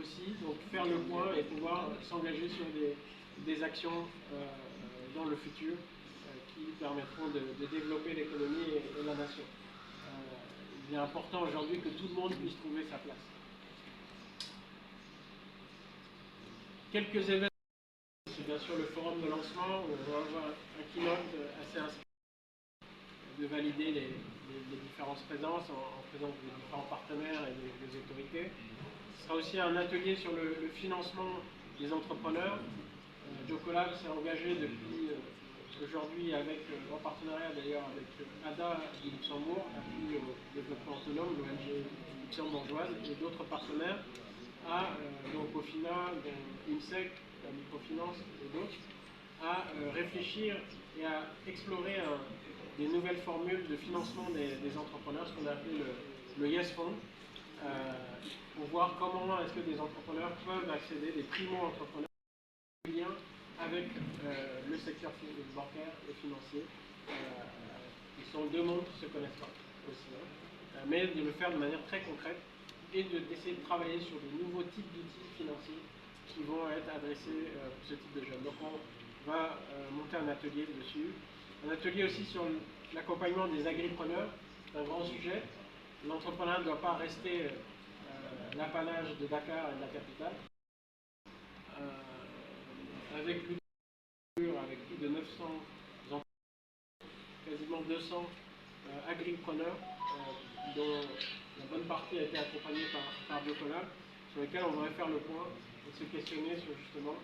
aussi, donc faire le point et pouvoir s'engager sur des actions dans le futur qui permettront de développer l'économie et la nation. Il est important aujourd'hui que tout le monde puisse trouver sa place. Quelques événements, c'est bien sûr le forum de lancement où on va avoir un keynote assez inspirant de valider les différentes présences en présence des différents partenaires et des autorités. Ce sera aussi un atelier sur le financement des entrepreneurs. Jocolab s'est engagé depuis aujourd'hui en partenariat d'ailleurs avec ADA du Luxembourg, appui au développement autonome, l'ONG luxembourgeoise, et d'autres partenaires, donc au final, IMSEC, la microfinance et d'autres, à réfléchir et à explorer des nouvelles formules de financement des entrepreneurs, ce qu'on a appelé le Yes Fund, pour voir comment est-ce que des entrepreneurs peuvent accéder, des primo-entrepreneurs, en lien avec le secteur bancaire et financier, qui sont deux mondes qui ne se connaissent pas aussi, mais de le faire de manière très concrète et d'essayer de travailler sur de nouveaux types d'outils financiers qui vont être adressés pour ce type de jeunes. Donc on va monter un atelier dessus. Un atelier aussi sur l'accompagnement des agripreneurs, c'est un grand sujet. L'entrepreneuriat ne doit pas rester l'apanage de Dakar et de la capitale. Avec l'ouverture, avec plus de 900 entrepreneurs, quasiment 200 agripreneurs, dont la bonne partie a été accompagnée par Jocolab, sur lesquels on devrait faire le point et se questionner sur justement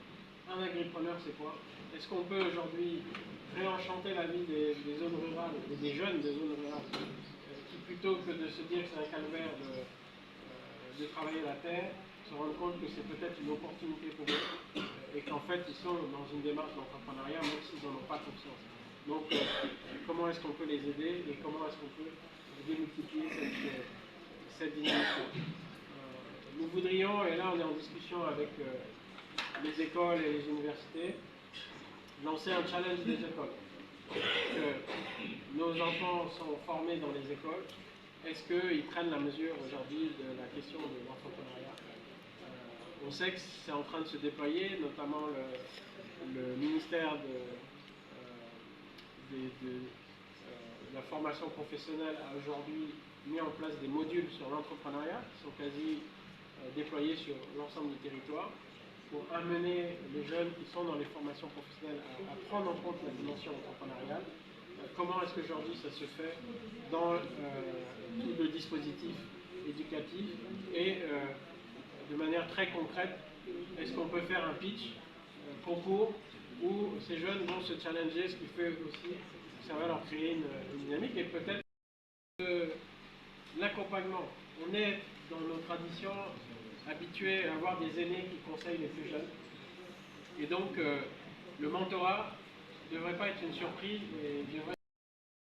un agripreneur c'est quoi. Est-ce qu'on peut aujourd'hui réenchanter la vie des zones rurales, et des jeunes des zones rurales, qui plutôt que de se dire que c'est un calvaire de travailler la terre, se rendre compte que c'est peut-être une opportunité pour eux, et qu'en fait ils sont dans une démarche d'entrepreneuriat même s'ils n'en ont pas conscience. Donc comment est-ce qu'on peut les aider et comment est-ce qu'on peut démultiplier cette dynamique. Nous voudrions, et là on est en discussion avec les écoles et les universités, lancer un challenge des écoles. Que nos enfants sont formés dans les écoles, est-ce qu'ils prennent la mesure aujourd'hui de la question de l'entrepreneuriat? On sait que c'est en train de se déployer, notamment le ministère de la formation professionnelle a aujourd'hui mis en place des modules sur l'entrepreneuriat qui sont quasi déployés sur l'ensemble du territoire pour amener les jeunes qui sont dans les formations professionnelles à prendre en compte la dimension entrepreneuriale. Comment est-ce qu'aujourd'hui ça se fait dans tout le dispositif éducatif et de manière très concrète, est-ce qu'on peut faire un pitch, concours, où ces jeunes vont se challenger, ce qui fait aussi, ça va leur créer une dynamique et peut-être l'accompagnement. On est dans nos traditions habitués à avoir des aînés qui conseillent les plus jeunes. Et donc, le mentorat ne devrait pas être une surprise, mais devrait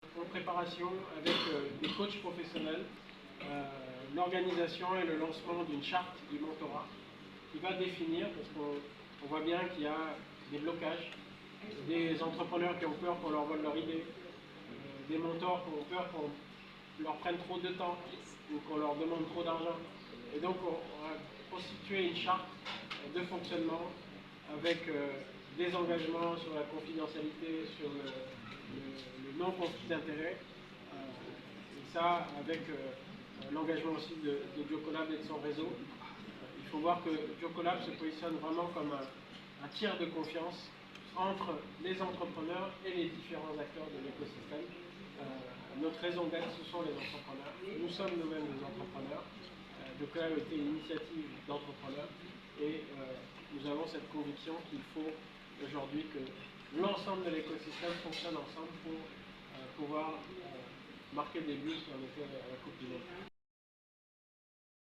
être en préparation avec des coachs professionnels, l'organisation et le lancement d'une charte du mentorat qui va définir, parce qu'on voit bien qu'il y a des blocages, des entrepreneurs qui ont peur qu'on leur vole leur idée, des mentors qui ont peur qu'on leur prenne trop de temps ou qu'on leur demande trop d'argent. Et donc on va constituer une charte de fonctionnement avec des engagements sur la confidentialité, sur le non-conflit d'intérêts, et ça avec l'engagement aussi de Jocolab et de son réseau. Il faut voir que Jocolab se positionne vraiment comme un tiers de confiance entre les entrepreneurs et les différents acteurs de l'écosystème. Notre raison d'être, ce sont les entrepreneurs. Nous sommes nous-mêmes des entrepreneurs. Jocolab a été une initiative d'entrepreneurs et nous avons cette conviction qu'il faut aujourd'hui que l'ensemble de l'écosystème fonctionne ensemble pour pouvoir marquer des buts en effet à la Coupe du Monde.